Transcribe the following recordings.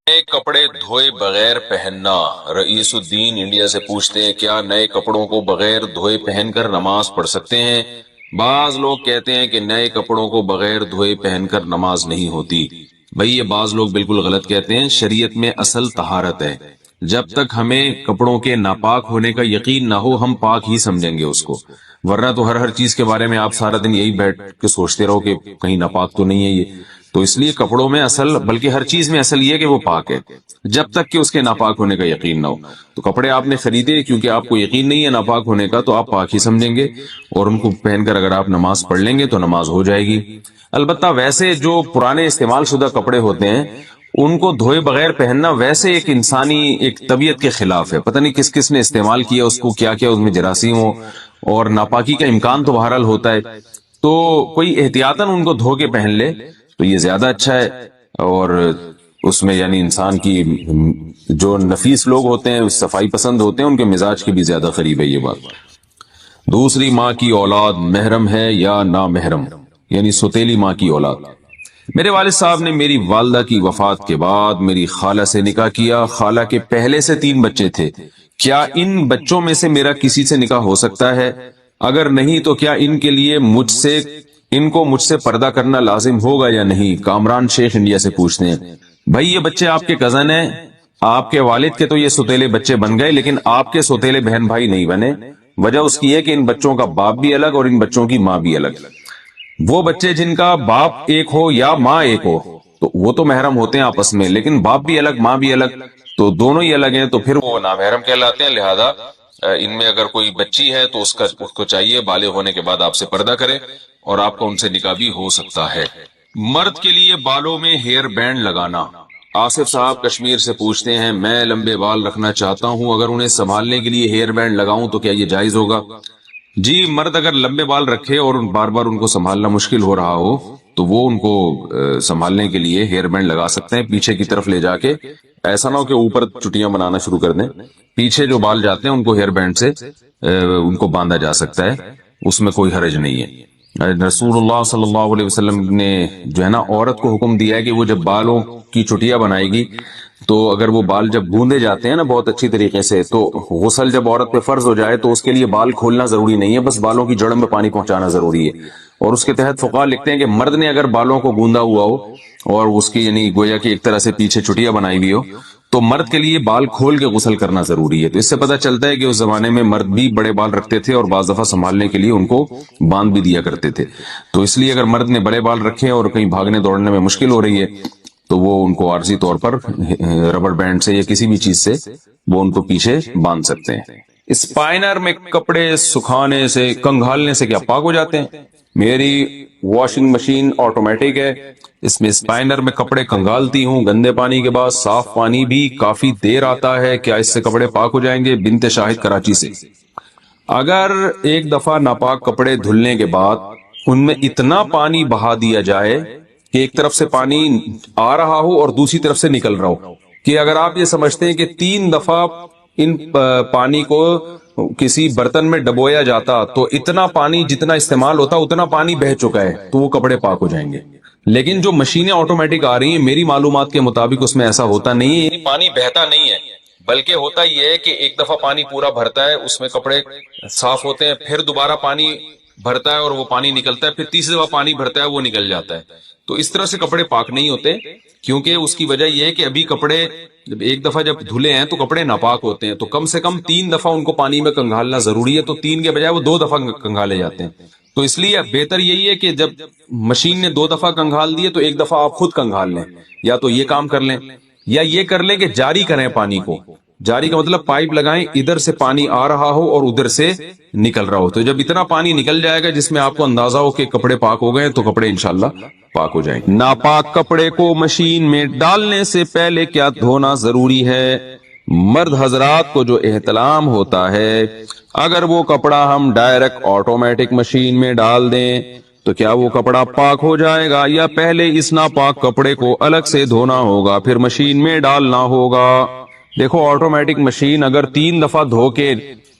نئے کپڑے دھوئے بغیر پہننا۔ رئیس الدین انڈیا سے پوچھتے ہیں کیا نئے کپڑوں کو بغیر دھوئے پہن کر نماز پڑھ سکتے ہیں؟ بعض لوگ کہتے ہیں کہ نئے کپڑوں کو بغیر دھوئے پہن کر نماز نہیں ہوتی۔ بھئی یہ بعض لوگ بالکل غلط کہتے ہیں۔ شریعت میں اصل طہارت ہے، جب تک ہمیں کپڑوں کے ناپاک ہونے کا یقین نہ ہو ہم پاک ہی سمجھیں گے اس کو، ورنہ تو ہر چیز کے بارے میں آپ سارا دن یہی بیٹھ کے سوچتے رہو کہ کہیں ناپاک تو نہیں ہے یہ۔ تو اس لیے کپڑوں میں اصل، بلکہ ہر چیز میں اصل یہ کہ وہ پاک ہے جب تک کہ اس کے ناپاک ہونے کا یقین نہ ہو۔ تو کپڑے آپ نے خریدے کیونکہ آپ کو یقین نہیں ہے ناپاک ہونے کا، تو آپ پاک ہی سمجھیں گے اور ان کو پہن کر اگر آپ نماز پڑھ لیں گے تو نماز ہو جائے گی۔ البتہ ویسے جو پرانے استعمال شدہ کپڑے ہوتے ہیں ان کو دھوئے بغیر پہننا ویسے ایک انسانی ایک طبیعت کے خلاف ہے۔ پتہ نہیں کس کس نے استعمال کیا اس کو، کیا کیا اس میں جراثیم ہو، اور ناپاکی کا امکان تو بہرحال ہوتا ہے، تو کوئی احتیاطاً ان کو دھو کے پہن لے تو یہ زیادہ اچھا ہے۔ اور اس میں یعنی انسان کی جو نفیس لوگ ہوتے ہیں، صفائی پسند ہوتے ہیں، ان کے مزاج کے بھی زیادہ قریب ہے یہ بات۔ دوسری ماں کی اولاد محرم ہے یا نامحرم، یعنی سوتیلی ماں کی اولاد۔ میرے والد صاحب نے میری والدہ کی وفات کے بعد میری خالہ سے نکاح کیا۔ خالہ کے پہلے سے 3 بچے تھے، کیا ان بچوں میں سے میرا کسی سے نکاح ہو سکتا ہے؟ اگر نہیں تو کیا ان کے لیے ان کو مجھ سے پردہ کرنا لازم ہوگا یا نہیں؟ کامران شیخ انڈیا سے پوچھتے ہیں۔ بھائی یہ بچے آپ کے کزن ہیں، آپ کے والد کے تو یہ سوتیلے بچے بن گئے، لیکن آپ کے سوتیلے بہن بھائی نہیں بنے۔ وجہ اس کی ہے کہ ان بچوں کا باپ بھی الگ اور ان بچوں کی ماں بھی الگ۔ وہ بچے جن کا باپ ایک ہو یا ماں ایک ہو تو وہ تو محرم ہوتے ہیں آپس میں، لیکن باپ بھی الگ ماں بھی الگ، تو دونوں ہی الگ ہیں تو پھر وہ نامحرم کہلاتے ہیں۔ لہذا ان میں اگر کوئی بچی ہے تو اس کو چاہیے بالغ ہونے کے بعد آپ سے پردہ کرے اور آپ کا ان سے نکاح بھی ہو سکتا ہے۔ مرد کے لیے بالوں میں ہیئر بینڈ لگانا۔ آصف صاحب کشمیر سے پوچھتے ہیں میں لمبے بال رکھنا چاہتا ہوں، اگر انہیں سنبھالنے کے لیے ہیئر بینڈ لگاؤں تو کیا یہ جائز ہوگا؟ جی، مرد اگر لمبے بال رکھے اور بار بار ان کو سنبھالنا مشکل ہو رہا ہو تو وہ ان کو سنبھالنے کے لیے ہیئر بینڈ لگا سکتے ہیں، پیچھے کی طرف لے جا کے۔ ایسا نہ ہو کہ اوپر چٹیاں بنانا شروع کر دیں، پیچھے جو بال جاتے ہیں ان کو ہیئر بینڈ سے ان کو باندھا جا سکتا ہے، اس میں کوئی حرج نہیں ہے۔ رسول اللہ صلی اللہ علیہ وسلم نے جو ہے نا عورت کو حکم دیا ہے کہ وہ جب بالوں کی چٹیاں بنائے گی تو اگر وہ بال جب گوندے جاتے ہیں نا بہت اچھی طریقے سے، تو غسل جب عورت پہ فرض ہو جائے تو اس کے لیے بال کھولنا ضروری نہیں ہے، بس بالوں کی جڑ میں پانی پہنچانا ضروری ہے۔ اور اس کے تحت فقہاء لکھتے ہیں کہ مرد نے اگر بالوں کو گوندا ہوا ہو اور اس کی یعنی گویا کہ ایک طرح سے پیچھے چٹیاں بنائی ہوئی ہو تو مرد کے لیے بال کھول کے غسل کرنا ضروری ہے۔ تو اس سے پتہ چلتا ہے کہ اس زمانے میں مرد بھی بڑے بال رکھتے تھے اور بعض دفعہ سنبھالنے کے لیے ان کو باندھ بھی دیا کرتے تھے۔ تو اس لیے اگر مرد نے بڑے بال رکھے اور کہیں بھاگنے دوڑنے میں مشکل ہو رہی ہے تو وہ ان کو عارضی طور پر ربڑ بینڈ سے یا کسی بھی چیز سے وہ ان کو پیچھے باندھ سکتے ہیں۔ اسپائنر میں کپڑے سکھانے سے کنگھالنے سے کیا پاک ہو جاتے ہیں؟ میری واشنگ مشین آٹومیٹک ہے، اس میں اسپائنر میں کپڑے کنگالتی ہوں، گندے پانی کے بعد صاف پانی بھی کافی دیر آتا ہے، کیا اس سے کپڑے پاک ہو جائیں گے؟ بنت شاہد کراچی سے۔ اگر ایک دفعہ ناپاک کپڑے دھلنے کے بعد ان میں اتنا پانی بہا دیا جائے کہ ایک طرف سے پانی آ رہا ہو اور دوسری طرف سے نکل رہا ہو، کہ اگر آپ یہ سمجھتے ہیں کہ 3 دفعہ ان پانی کو کسی برتن میں ڈبویا جاتا تو اتنا پانی جتنا استعمال ہوتا اتنا پانی بہہ چکا ہے تو وہ کپڑے پاک ہو جائیں گے۔ لیکن جو مشینیں آٹومیٹک آ رہی ہیں میری معلومات کے مطابق اس میں ایسا ہوتا نہیں ہے، پانی بہتا نہیں ہے، بلکہ ہوتا یہ ہے کہ ایک دفعہ پانی پورا بھرتا ہے، اس میں کپڑے صاف ہوتے ہیں، پھر دوبارہ پانی بھرتا ہے اور وہ پانی نکلتا ہے، پھر تیسری دفعہ پانی بھرتا ہے وہ نکل جاتا ہے۔ تو اس طرح سے کپڑے پاک نہیں ہوتے، کیونکہ اس کی وجہ یہ ہے کہ ابھی کپڑے جب ایک دفعہ جب دھلے ہیں تو کپڑے ناپاک ہوتے ہیں، تو کم سے کم 3 دفعہ ان کو پانی میں کنگھالنا ضروری ہے، تو 3 کے بجائے وہ 2 دفعہ کنگھالے جاتے ہیں۔ تو اس لیے بہتر یہی ہے کہ جب مشین نے 2 دفعہ کنگھال دیے تو ایک دفعہ آپ خود کنگھال لیں، یا تو یہ کام کر لیں یا یہ کر لیں کہ جاری کریں پانی کو۔ جاری کا مطلب پائپ لگائیں، ادھر سے پانی آ رہا ہو اور ادھر سے نکل رہا ہو، تو جب اتنا پانی نکل جائے گا جس میں آپ کو اندازہ ہو کہ کپڑے پاک ہو گئے تو کپڑے انشاءاللہ پاک ہو جائیں گے۔ ناپاک کپڑے کو مشین میں ڈالنے سے پہلے کیا دھونا ضروری ہے؟ مرد حضرات کو جو احتلام ہوتا ہے اگر وہ کپڑا ہم ڈائریکٹ آٹومیٹک مشین میں ڈال دیں تو کیا وہ کپڑا پاک ہو جائے گا یا پہلے اس ناپاک کپڑے کو الگ سے دھونا ہوگا پھر مشین میں ڈالنا ہوگا؟ دیکھو آٹومیٹک مشین اگر 3 دفعہ دھو کے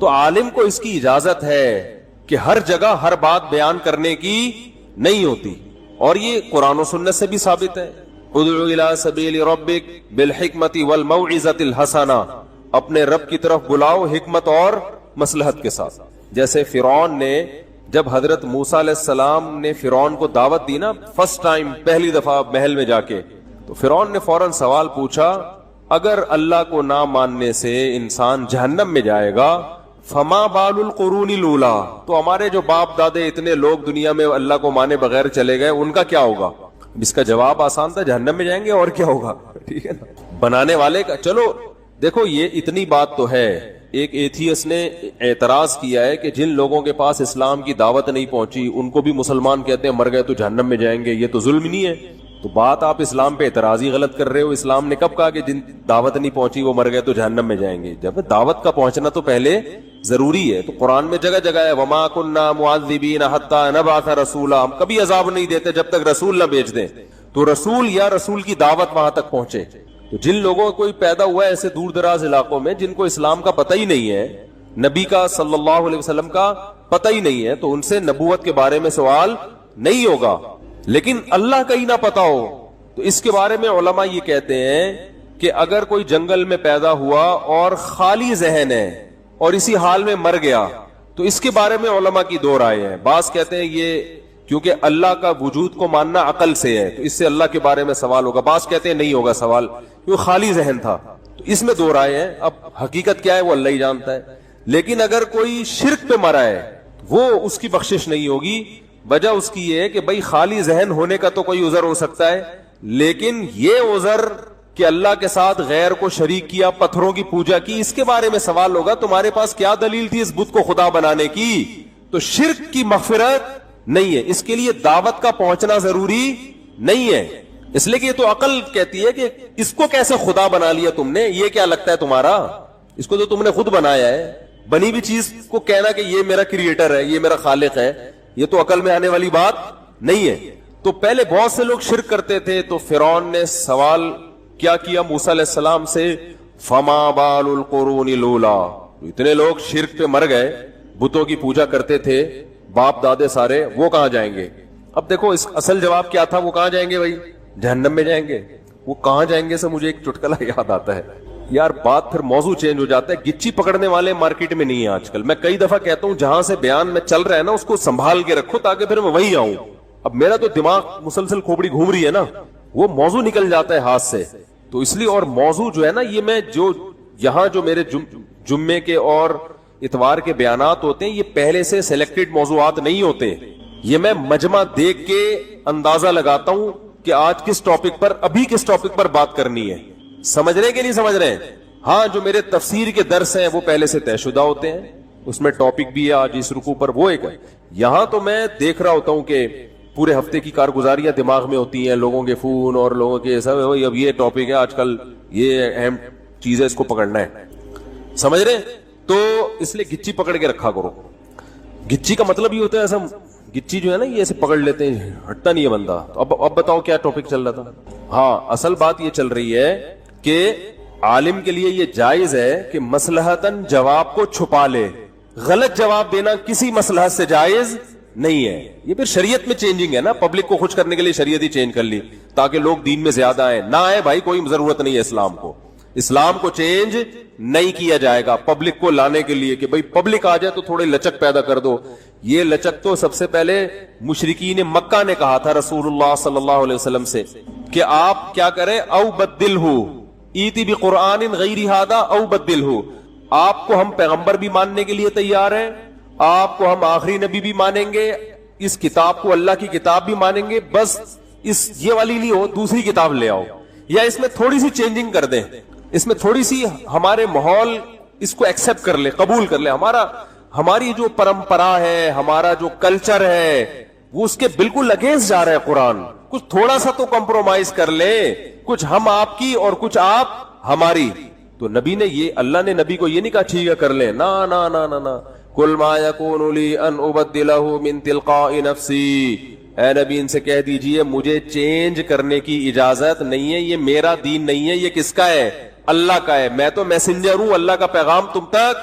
تو عالم کو اس کی اجازت ہے کہ ہر جگہ ہر بات بیان کرنے کی نہیں ہوتی، اور یہ قرآن و سنت سے بھی ثابت ہے. ادعو الی سبیل ربک بالحکمت والموعظۃ الحسنہ، اپنے رب کی طرف بلاؤ حکمت اور مصلحت کے ساتھ. جیسے فرعون نے جب حضرت موسیٰ علیہ السلام نے فرعون کو دعوت دی نا فرسٹ ٹائم، پہلی دفعہ محل میں جا کے، تو فرعون نے فوراً سوال پوچھا اگر اللہ کو نہ ماننے سے انسان جہنم میں جائے گا فما بال القرون الاولی، تو ہمارے جو باپ دادے اتنے لوگ دنیا میں اللہ کو مانے بغیر چلے گئے ان کا کیا ہوگا؟ اس کا جواب آسان تھا، جہنم میں جائیں گے اور کیا ہوگا. ٹھیک ہے نا، بنانے والے کا. چلو دیکھو یہ اتنی بات تو ہے. ایک ایتھیس نے اعتراض کیا ہے کہ جن لوگوں کے پاس اسلام کی دعوت نہیں پہنچی ان کو بھی مسلمان کہتے ہیں مر گئے تو جہنم میں جائیں گے، یہ تو ظلم نہیں ہے؟ تو بات آپ اسلام پہ اعتراض ہی غلط کر رہے ہو. اسلام نے کب کہا کہ جن دعوت نہیں پہنچی وہ مر گئے تو جہنم میں جائیں گے؟ جب دعوت کا پہنچنا تو پہلے ضروری ہے. تو قرآن میں جگہ جگہ ہے وما كنا معذبین حتی نبعث رسولا، ہم کبھی عذاب نہیں دیتے جب تک رسول نہ بھیج دیں. تو رسول یا رسول کی دعوت وہاں تک پہنچے. تو جن لوگوں کو کوئی پیدا ہوا ہے ایسے دور دراز علاقوں میں جن کو اسلام کا پتہ ہی نہیں ہے، نبی کا صلی اللہ علیہ وسلم کا پتہ ہی نہیں ہے، تو ان سے نبوت کے بارے میں سوال نہیں ہوگا. لیکن اللہ کا ہی نہ پتا ہو تو اس کے بارے میں علماء یہ کہتے ہیں کہ اگر کوئی جنگل میں پیدا ہوا اور خالی ذہن ہے اور اسی حال میں مر گیا تو اس کے بارے میں علماء کی دو رائے ہیں. بعض کہتے ہیں یہ کیونکہ اللہ کا وجود کو ماننا عقل سے ہے تو اس سے اللہ کے بارے میں سوال ہوگا. بعض کہتے ہیں نہیں ہوگا سوال کیونکہ خالی ذہن تھا. تو اس میں دو رائے ہیں. اب حقیقت کیا ہے وہ اللہ ہی جانتا ہے. لیکن اگر کوئی شرک پہ مرا ہے وہ اس کی بخشش نہیں ہوگی. وجہ اس کی یہ ہے کہ بھائی خالی ذہن ہونے کا تو کوئی عذر ہو سکتا ہے، لیکن یہ عذر کہ اللہ کے ساتھ غیر کو شریک کیا، پتھروں کی پوجا کی، اس کے بارے میں سوال ہوگا تمہارے پاس کیا دلیل تھی اس بت کو خدا بنانے کی. تو شرک کی مغفرت نہیں ہے، اس کے لیے دعوت کا پہنچنا ضروری نہیں ہے. اس لیے کہ یہ تو عقل کہتی ہے کہ اس کو کیسے خدا بنا لیا تم نے، یہ کیا لگتا ہے تمہارا، اس کو تو تم نے خود بنایا ہے. بنی ہوئی چیز کو کہنا کہ یہ میرا کریٹر ہے، یہ میرا خالق ہے، یہ تو عقل میں آنے والی بات نہیں ہے. تو پہلے بہت سے لوگ شرک کرتے تھے تو فرعون نے سوال کیا کیا موسیٰ علیہ السلام سے، فما بال القرون الاولی، اتنے لوگ شرک پہ مر گئے، بتوں کی پوجا کرتے تھے باپ دادے سارے، وہ کہاں جائیں گے؟ اب دیکھو اس اصل جواب کیا تھا، وہ کہاں جائیں گے بھائی؟ جہنم میں جائیں گے. وہ کہاں جائیں گے سے مجھے ایک چٹکلا یاد آتا ہے یار، بات پھر موضوع چینج ہو جاتا ہے. گچی پکڑنے والے مارکیٹ میں نہیں ہے آج کل. میں کئی دفعہ کہتا ہوں جہاں سے بیان میں چل رہا ہے نا اس کو سنبھال کے رکھو تاکہ پھر میں وہی آؤں. اب میرا تو دماغ مسلسل کھوپڑی گھوم رہی ہے نا، وہ موضوع نکل جاتا ہے ہاتھ سے. تو اس لیے اور موضوع جو ہے نا یہ میں جو یہاں جو میرے جمعے کے اور اتوار کے بیانات ہوتے ہیں یہ پہلے سے سلیکٹڈ موضوعات نہیں ہوتے. یہ میں مجمع دیکھ کے اندازہ لگاتا ہوں کہ آج کس ٹاپک پر، ابھی کس ٹاپک پر بات کرنی ہے. سمجھ رہے کہ نہیں سمجھ رہے ہیں؟ ہاں جو میرے تفسیر کے درس ہیں وہ پہلے سے طے شدہ ہوتے ہیں، اس میں ٹاپک بھی ہے آج اس رکوع پر، وہ ایک ہے. یہاں تو میں دیکھ رہا ہوتا ہوں کہ پورے ہفتے کی کارگزاریاں دماغ میں ہوتی ہیں، لوگوں کے فون اور لوگوں کے سب، اب یہ ٹاپک ہے آج کل، یہ اہم چیز ہے، اس کو پکڑنا ہے. سمجھ رہے؟ تو اس لیے گچی پکڑ کے رکھا کرو. گچی کا مطلب یہ ہوتا ہے ایسا، گچی جو ہے نا یہ ایسے پکڑ لیتے ہیں، ہٹتا نہیں ہے بندہ. اب بتاؤ کیا ٹاپک چل رہا تھا؟ ہاں اصل بات یہ چل رہی ہے کہ عالم کے لیے یہ جائز ہے کہ مصلحتاً جواب کو چھپا لے. غلط جواب دینا کسی مصلحت سے جائز نہیں ہے. یہ پھر شریعت میں چینجنگ ہے نا، پبلک کو خوش کرنے کے لیے شریعت ہی چینج کر لی تاکہ لوگ دین میں زیادہ آئے. نہ آئے بھائی، کوئی ضرورت نہیں ہے اسلام کو. اسلام کو چینج نہیں کیا جائے گا پبلک کو لانے کے لیے کہ بھائی پبلک آ جائے تو تھوڑی لچک پیدا کر دو. یہ لچک تو سب سے پہلے مشرکین مکہ نے کہا تھا رسول اللہ صلی اللہ علیہ وسلم سے کہ آپ کیا کریں، او بدلہ ایتی بقرآن غیر ھذا او بدلہ. آپ کو ہم پیغمبر بھی ماننے کے لیے تیار ہیں، آپ کو ہم آخری نبی بھی مانیں گے، اس کتاب کو اللہ کی کتاب بھی مانیں گے، بس اس یہ والی نہیں ہو، دوسری کتاب لے آؤ، یا اس میں تھوڑی سی چینجنگ کر دیں، اس میں تھوڑی سی ہمارے ماحول اس کو ایکسپٹ کر لے، قبول کر لے. ہماری جو پرمپرا ہے، ہمارا جو کلچر ہے وہ اس کے بالکل اگینسٹ جا رہا ہے قرآن. کچھ تھوڑا سا تو کمپرومائز کر لے، کچھ ہم آپ کی اور کچھ آپ ہماری. تو نبی نے یہ، اللہ نے نبی کو یہ نہیں کہا ٹھیک ہے کر لیں، نا نا نا نا نا. قل ما يكون لي ان ابدله من تلقاء نفسي، اے نبی ان سے کہہ دیجئے مجھے چینج کرنے کی اجازت نہیں ہے، یہ میرا دین نہیں ہے، یہ کس کا ہے؟ اللہ کا ہے. میں تو میسنجر ہوں، اللہ کا پیغام تم تک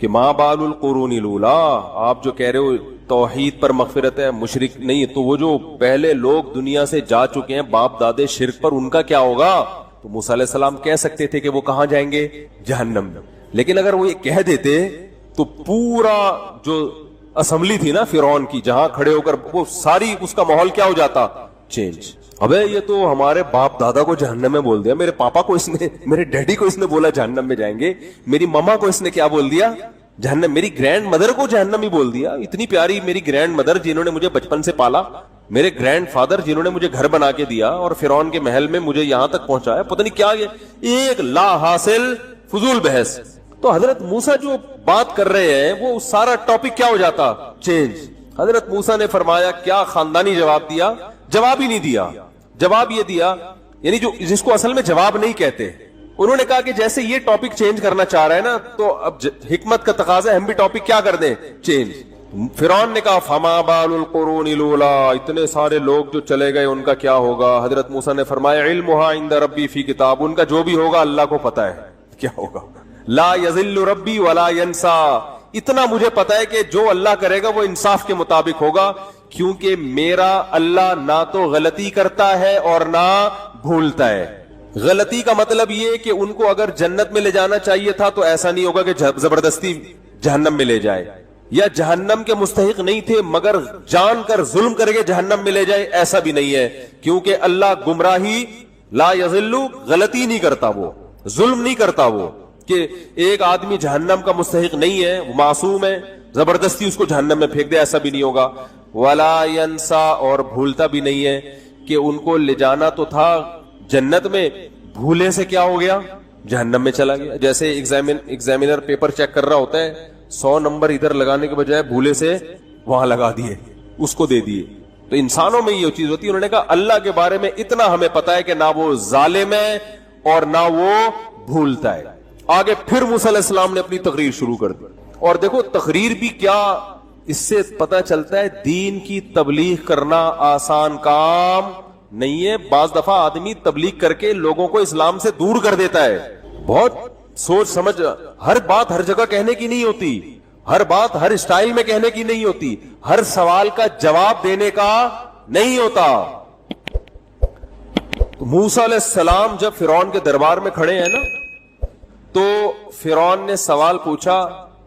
کہ ما بال القرون الاولی، آپ جو کہہ رہے ہو توحید پر مغفرت ہے، مشرک نہیں، تو وہ جو پہلے لوگ دنیا سے جا چکے ہیں باپ دادے شرک پر، ان کا کیا ہوگا؟ تو موسیٰ علیہ السلام کہہ سکتے تھے کہ وہ کہاں جائیں گے؟ جہنم میں. لیکن اگر وہ یہ کہہ دیتے تو پورا جو اسمبلی تھی نا فرعون کی، جہاں کھڑے ہو کر وہ ساری، اس کا ماحول کیا ہو جاتا؟ چینج. ابے یہ تو ہمارے باپ دادا کو جہنم میں بول دیا، میرے پاپا کو اس نے، میرے ڈیڈی کو اس نے بولا جہنم میں جائیں گے، میری ماما کو اس نے کیا بول دیا؟ جہنم. میری گرینڈ مدر کو جہنم ہی بول دیا. اتنی پیاری میری گرینڈ مدر جنہوں نے مجھے بچپن سے پالا، میرے گرینڈ فادر جنہوں نے مجھے گھر بنا کے دیا اور فرعون کے محل میں مجھے یہاں تک پہنچایا، پتہ نہیں کیا ایک لا حاصل فضول بحث. تو حضرت موسیٰ جو بات کر رہے ہیں وہ سارا ٹاپک کیا ہو جاتا؟ چینج. حضرت موسیٰ نے فرمایا کیا خاندانی جواب دیا؟ جواب ہی نہیں دیا. جواب یہ دیا، یعنی جو جس کو اصل میں جواب نہیں کہتے، انہوں نے کہا کہ جیسے یہ ٹاپک چینج کرنا چاہ رہا ہے نا، تو اب حکمت کا تقاضا ہے ہم بھی ٹاپک کیا کر دیں؟ چینج. فرعون نے کہا فما بال القرون الاولی، اتنے سارے لوگ جو چلے گئے ان کا کیا ہوگا؟ حضرت موسیٰ نے فرمایا علمھا عند ربی فی کتاب، ان کا جو بھی ہوگا اللہ کو پتا ہے کیا ہوگا. لا یضل ربی ولا ینسا، اتنا مجھے پتا ہے کہ جو اللہ کرے گا وہ انصاف کے مطابق ہوگا، کیونکہ میرا اللہ نہ تو غلطی کرتا ہے اور نہ بھولتا ہے. غلطی کا مطلب یہ کہ ان کو اگر جنت میں لے جانا چاہیے تھا تو ایسا نہیں ہوگا کہ زبردستی جہنم میں لے جائے، یا جہنم کے مستحق نہیں تھے مگر جان کر ظلم کر کے جہنم میں لے جائے، ایسا بھی نہیں ہے. کیونکہ اللہ گمراہی، لا یضل، غلطی نہیں کرتا، وہ ظلم نہیں کرتا، وہ کہ ایک آدمی جہنم کا مستحق نہیں ہے، وہ معصوم ہے، زبردستی اس کو جہنم میں پھینک دے، ایسا بھی نہیں ہوگا. ولا ینسا، اور بھولتا بھی نہیں ہے کہ ان کو لے جانا تو تھا جنت میں، بھولے سے کیا ہو گیا؟ جہنم میں چلا گیا. جیسے ایگزامینر پیپر چیک کر رہا ہوتا ہے، 100 نمبر ادھر لگانے کے بجائے بھولے سے وہاں لگا دیے، اس کو دے دیے. تو انسانوں میں یہ چیز ہوتی ہے. انہوں نے کہا اللہ کے بارے میں اتنا ہمیں پتا ہے کہ نہ وہ ظالم ہے اور نہ وہ بھولتا ہے. آگے پھر موسیٰ علیہ السلام نے اپنی تقریر شروع کر دی. اور دیکھو تقریر بھی کیا، اس سے پتہ چلتا ہے دین کی تبلیغ کرنا آسان کام نہیں ہے. بعض دفعہ آدمی تبلیغ کر کے لوگوں کو اسلام سے دور کر دیتا ہے. بہت سوچ سمجھ، ہر بات ہر جگہ کہنے کی نہیں ہوتی، ہر بات ہر اسٹائل میں کہنے کی نہیں ہوتی، ہر سوال کا جواب دینے کا نہیں ہوتا. تو موسیٰ علیہ السلام جب فرعون کے دربار میں کھڑے ہیں نا، تو فرعون نے سوال پوچھا،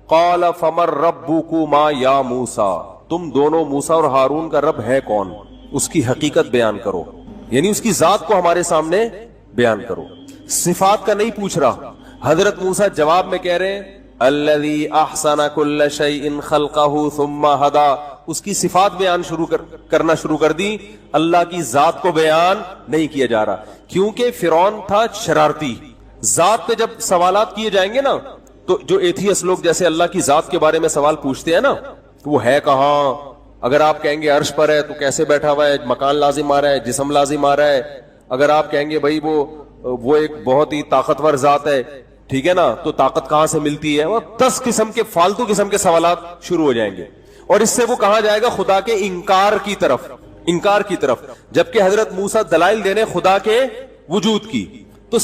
قال فمن ربکما یا موسیٰ، تم دونوں موسیٰ اور ہارون کا رب ہے کون؟ اس کی حقیقت بیان کرو، یعنی اس کی ذات کو ہمارے سامنے بیان کرو. صفات کا نہیں پوچھ رہا. حضرت موسیٰ جواب میں کہہ رہے ہیں الذی احسن کل شیء خلقہ ثم ہدی، اس کی صفات بیان کرنا شروع کر دی، اللہ کی ذات کو بیان نہیں کیا جا رہا. کیونکہ فرعون تھا شرارتی. ذات پہ جب سوالات کیے جائیں گے نا، تو جو ایتھیس لوگ جیسے اللہ کی ذات کے بارے میں سوال پوچھتے ہیں نا، تو وہ ہے کہاں؟ اگر آپ کہیں گے عرش پر ہے تو کیسے بیٹھا ہوا ہے؟ مکان لازم آ رہا ہے، جسم لازم آ رہا ہے. اگر آپ کہیں گے بھائی وہ ایک بہت ہی طاقتور ذات ہے، ٹھیک ہے نا، تو طاقت کہاں سے ملتی ہے؟ وہ 10 قسم کے فالتو قسم کے سوالات شروع ہو جائیں گے. اور اس سے وہ کہاں جائے گا؟ خدا کے انکار کی طرف. جبکہ حضرت موسیٰ دلائل دینے خدا کے وجود کی. تو